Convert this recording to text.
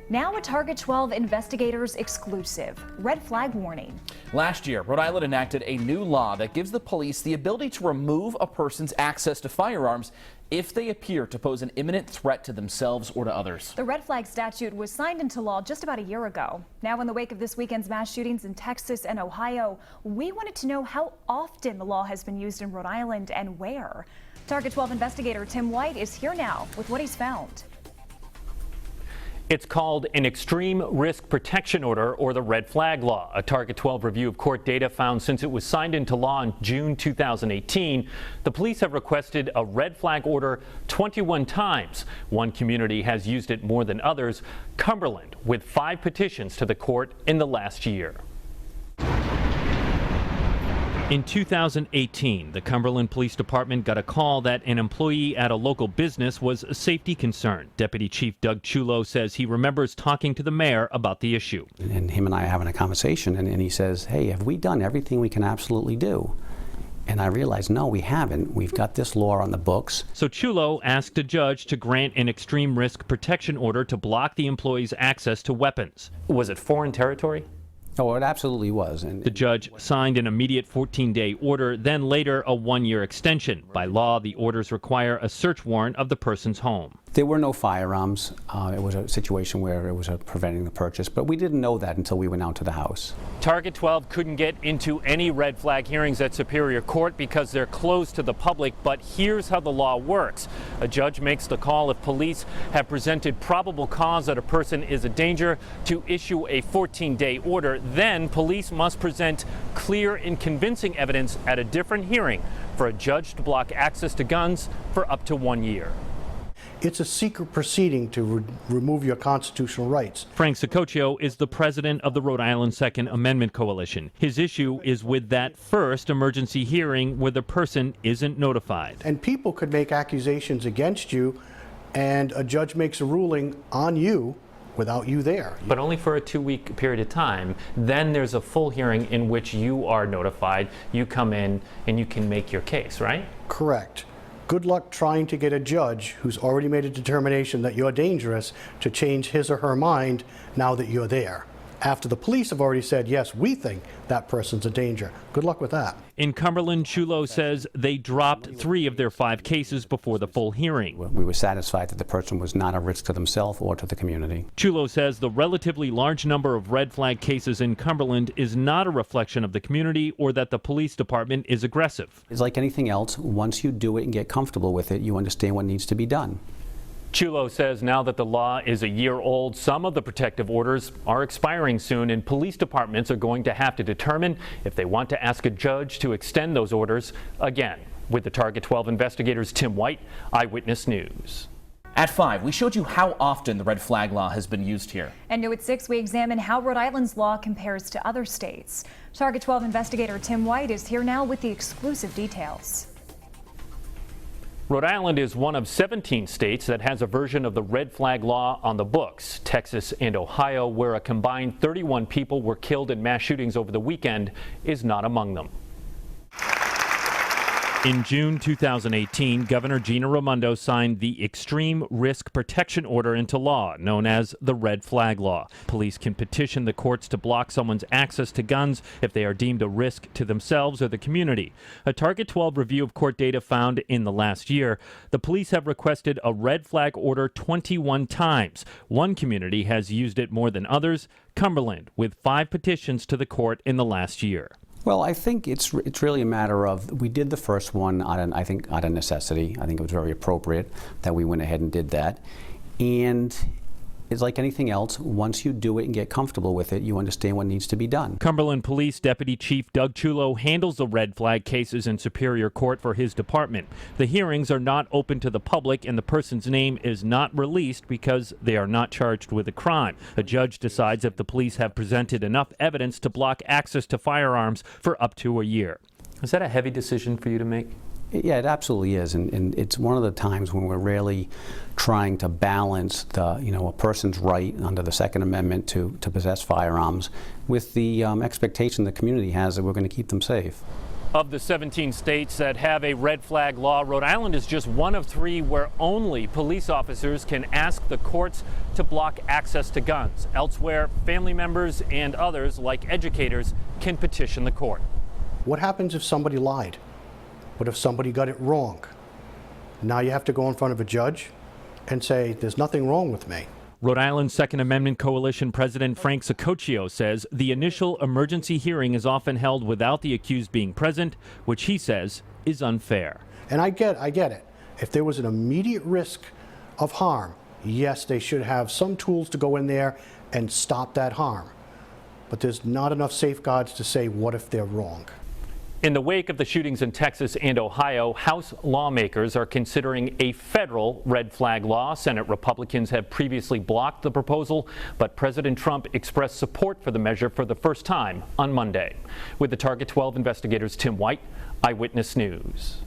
Now a Target 12 investigators exclusive. Red flag warning. Last year, Rhode Island enacted a new law that gives the police the ability to remove a person's access to firearms if they appear to pose an imminent threat to themselves or to others. The red flag statute was signed into law just about a year ago. Now, in the wake of this weekend's mass shootings in Texas and Ohio, we wanted to know how often the law has been used in Rhode Island and where. Target 12 investigator Tim White is here now with what he's found. It's called an Extreme Risk Protection Order, or the Red Flag Law. A Target 12 review of court data found since it was signed into law in June 2018, the police have requested a red flag order 21 times. One community has used it more than others, Cumberland, with 5 petitions to the court in the last year. In 2018, the Cumberland Police Department got a call that an employee at a local business was a safety concern. Deputy Chief Doug Chulo says he remembers talking to the mayor about the issue. And him and I are having a conversation, and he says, hey, have we done everything we can absolutely do? And I realized, no, we haven't. We've got this law on the books. So Chulo asked a judge to grant an extreme risk protection order to block the employee's access to weapons. Was it foreign territory? Oh, it absolutely was. And the judge signed an immediate 14-day order, then later a 1-year extension. By law, the orders require a search warrant of the person's home. There were no firearms. It was a situation where it was preventing the purchase, but we didn't know that until we went out to the house. Target 12 couldn't get into any red flag hearings at Superior Court because they're closed to the public, but here's how the law works. A judge makes the call if police have presented probable cause that a person is a danger to issue a 14-day order. Then police must present clear and convincing evidence at a different hearing for a judge to block access to guns for up to 1 year. It's a secret proceeding to remove your constitutional rights. Frank Sicoccio is the president of the Rhode Island Second Amendment Coalition. His issue is with that first emergency hearing where the person isn't notified. And people could make accusations against you, and a judge makes a ruling on you without you there. But only for a 2-week period of time. Then there's a full hearing in which you are notified. You come in and you can make your case, right? Correct. Good luck trying to get a judge who's already made a determination that you're dangerous to change his or her mind now that you're there, after the police have already said, yes, we think that person's a danger. Good luck with that. In Cumberland, Chulo says they dropped 3 of their 5 cases before the full hearing. We were satisfied that the person was not a risk to themselves or to the community. Chulo says the relatively large number of red flag cases in Cumberland is not a reflection of the community or that the police department is aggressive. It's like anything else. Once you do it and get comfortable with it, you understand what needs to be done. Chulo says now that the law is a year old, some of the protective orders are expiring soon, and police departments are going to have to determine if they want to ask a judge to extend those orders again. With the Target 12 investigators, Tim White, Eyewitness News. At 5, we showed you how often the red flag law has been used here. And new at 6, we examine how Rhode Island's law compares to other states. Target 12 investigator Tim White is here now with the exclusive details. Rhode Island is one of 17 states that has a version of the red flag law on the books. Texas and Ohio, where a combined 31 people were killed in mass shootings over the weekend, is not among them. In June 2018, Governor Gina Raimondo signed the Extreme Risk Protection Order into law, known as the Red Flag Law. Police can petition the courts to block someone's access to guns if they are deemed a risk to themselves or the community. A Target 12 review of court data found in the last year, the police have requested a red flag order 21 times. One community has used it more than others, Cumberland, with 5 petitions to the court in the last year. Well, I think it's really a matter of, we did the first one out of necessity. I think it was very appropriate that we went ahead and did that. And it's like anything else. Once you do it and get comfortable with it, you understand what needs to be done. Cumberland Police Deputy Chief Doug Chulo handles the red flag cases in Superior Court for his department. The hearings are not open to the public, and the person's name is not released because they are not charged with a crime. A judge decides if the police have presented enough evidence to block access to firearms for up to a year. Is that a heavy decision for you to make? Yeah, it absolutely is, and it's one of the times when we're really trying to balance a person's right under the Second Amendment to possess firearms with the expectation the community has that we're going to keep them safe. Of the 17 states that have a red flag law, Rhode Island is just one of 3 where only police officers can ask the courts to block access to guns. Elsewhere, family members and others, like educators, can petition the court. What happens if somebody lied? What if somebody got it wrong? Now you have to go in front of a judge and say, there's nothing wrong with me. Rhode Island Second Amendment Coalition President Frank Sacoccio says the initial emergency hearing is often held without the accused being present, which he says is unfair. And I get it. If there was an immediate risk of harm, yes, they should have some tools to go in there and stop that harm. But there's not enough safeguards to say, what if they're wrong? In the wake of the shootings in Texas and Ohio, House lawmakers are considering a federal red flag law. Senate Republicans have previously blocked the proposal, but President Trump expressed support for the measure for the first time on Monday. With the Target 12 investigators, Tim White, Eyewitness News.